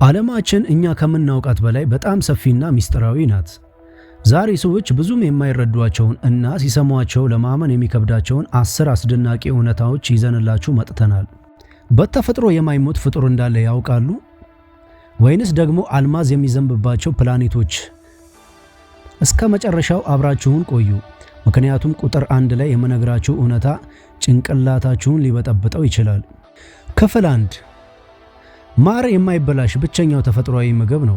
ዓለማችን እኛ ከምናውቃት በላይ በጣም ሰፊና ሚስጥራዊ ናት። ዛሬ ሰዎች ብዙም የማይረዷቸውን እና ሲሰሟቸው ለማመን የሚከብዳቸውን 10 አስደናቂ እውነታዎች ይዘንላችሁ መጥተናል። በተፈጥሮ የማይሞት ፍጡር እንዳለ ያውቃሉ? ወይንስ ደግሞ አልማዝ የሚዘንብባቸው ፕላኔቶች? እስከ መጨረሻው አብራችሁን ቆዩ፣ ምክንያቱም ቁጥር 1 ላይ የምነግራችሁ እውነታ ጭንቅላታችሁን ሊበጠብጠው ይችላል። ክፍል 1 ማር የማይበላሽ ብቸኛው ተፈጥሯዊ ምግብ ነው።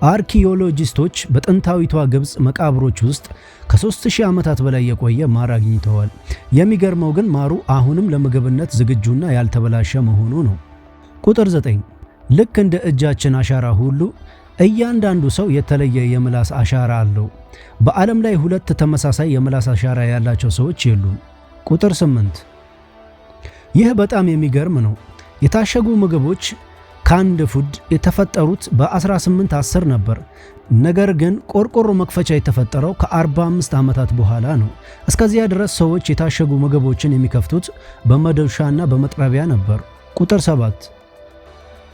አርኪኦሎጂስቶች በጥንታዊቷ ግብፅ መቃብሮች ውስጥ ከ3000 ዓመታት በላይ የቆየ ማር አግኝተዋል። የሚገርመው ግን ማሩ አሁንም ለምግብነት ዝግጁና ያልተበላሸ መሆኑ ነው። ቁጥር 9 ልክ እንደ እጃችን አሻራ ሁሉ እያንዳንዱ ሰው የተለየ የምላስ አሻራ አለው። በዓለም ላይ 2 ተመሳሳይ የምላስ አሻራ ያላቸው ሰዎች የሉም። ቁጥር 8 ይህ በጣም የሚገርም ነው። የታሸጉ ምግቦች ካንድ ፉድ የተፈጠሩት በ1810 ነበር። ነገር ግን ቆርቆሮ መክፈቻ የተፈጠረው ከ45 ዓመታት በኋላ ነው። እስከዚያ ድረስ ሰዎች የታሸጉ ምግቦችን የሚከፍቱት በመዶሻና በመጥረቢያ ነበር። ቁጥር 7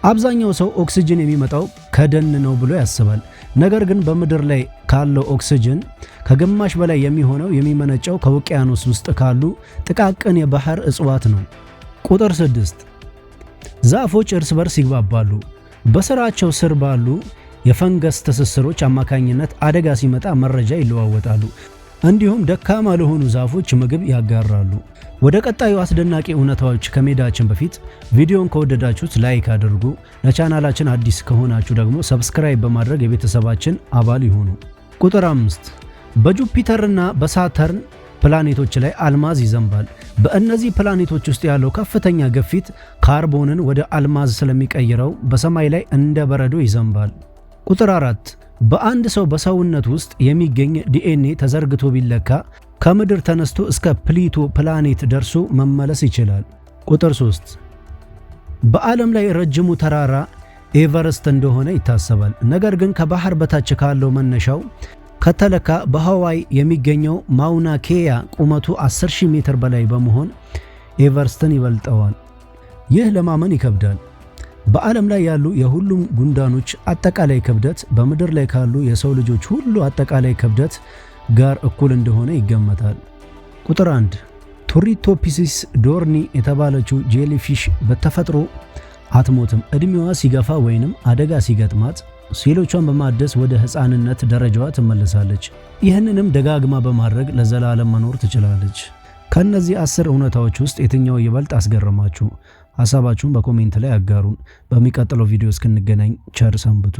አብዛኛው ሰው ኦክሲጅን የሚመጣው ከደን ነው ብሎ ያስባል። ነገር ግን በምድር ላይ ካለው ኦክሲጅን ከግማሽ በላይ የሚሆነው የሚመነጨው ከውቅያኖስ ውስጥ ካሉ ጥቃቅን የባህር እጽዋት ነው። ቁጥር 6 ዛፎች እርስ በርስ ይግባባሉ። በስራቸው ስር ባሉ የፈንገስ ትስስሮች አማካኝነት አደጋ ሲመጣ መረጃ ይለዋወጣሉ። እንዲሁም ደካማ ለሆኑ ዛፎች ምግብ ያጋራሉ። ወደ ቀጣዩ አስደናቂ እውነታዎች ከመሄዳችን በፊት ቪዲዮን ከወደዳችሁት ላይክ አድርጉ። ለቻናላችን አዲስ ከሆናችሁ ደግሞ ሰብስክራይብ በማድረግ የቤተሰባችን አባል ይሁኑ። ቁጥር 5 በጁፒተርና በሳተርን ፕላኔቶች ላይ አልማዝ ይዘንባል። በእነዚህ ፕላኔቶች ውስጥ ያለው ከፍተኛ ግፊት ካርቦንን ወደ አልማዝ ስለሚቀይረው በሰማይ ላይ እንደ በረዶ ይዘንባል። ቁጥር 4 በአንድ ሰው በሰውነት ውስጥ የሚገኝ ዲኤንኤ ተዘርግቶ ቢለካ ከምድር ተነስቶ እስከ ፕሊቶ ፕላኔት ደርሶ መመለስ ይችላል። ቁጥር 3 በዓለም ላይ ረጅሙ ተራራ ኤቨረስት እንደሆነ ይታሰባል። ነገር ግን ከባህር በታች ካለው መነሻው ከተለካ በሃዋይ የሚገኘው ማውና ኬያ ቁመቱ 10,000 ሜትር በላይ በመሆን ኤቨረስትን ይበልጠዋል። ይህ ለማመን ይከብዳል። በዓለም ላይ ያሉ የሁሉም ጉንዳኖች አጠቃላይ ክብደት በምድር ላይ ካሉ የሰው ልጆች ሁሉ አጠቃላይ ክብደት ጋር እኩል እንደሆነ ይገመታል። ቁጥር 1 ቱሪቶፒሲስ ዶርኒ የተባለችው ጄሊፊሽ በተፈጥሮ አትሞትም። ዕድሜዋ ሲገፋ ወይንም አደጋ ሲገጥማት ሴሎቿን በማደስ ወደ ሕፃንነት ደረጃዋ ትመለሳለች። ይህንንም ደጋግማ በማድረግ ለዘላለም መኖር ትችላለች። ከነዚህ 10 እውነታዎች ውስጥ የትኛው ይበልጥ አስገረማችሁ? ሐሳባችሁን በኮሜንት ላይ አጋሩን። በሚቀጥለው ቪዲዮ እስክንገናኝ ቸር ሰንብቱ።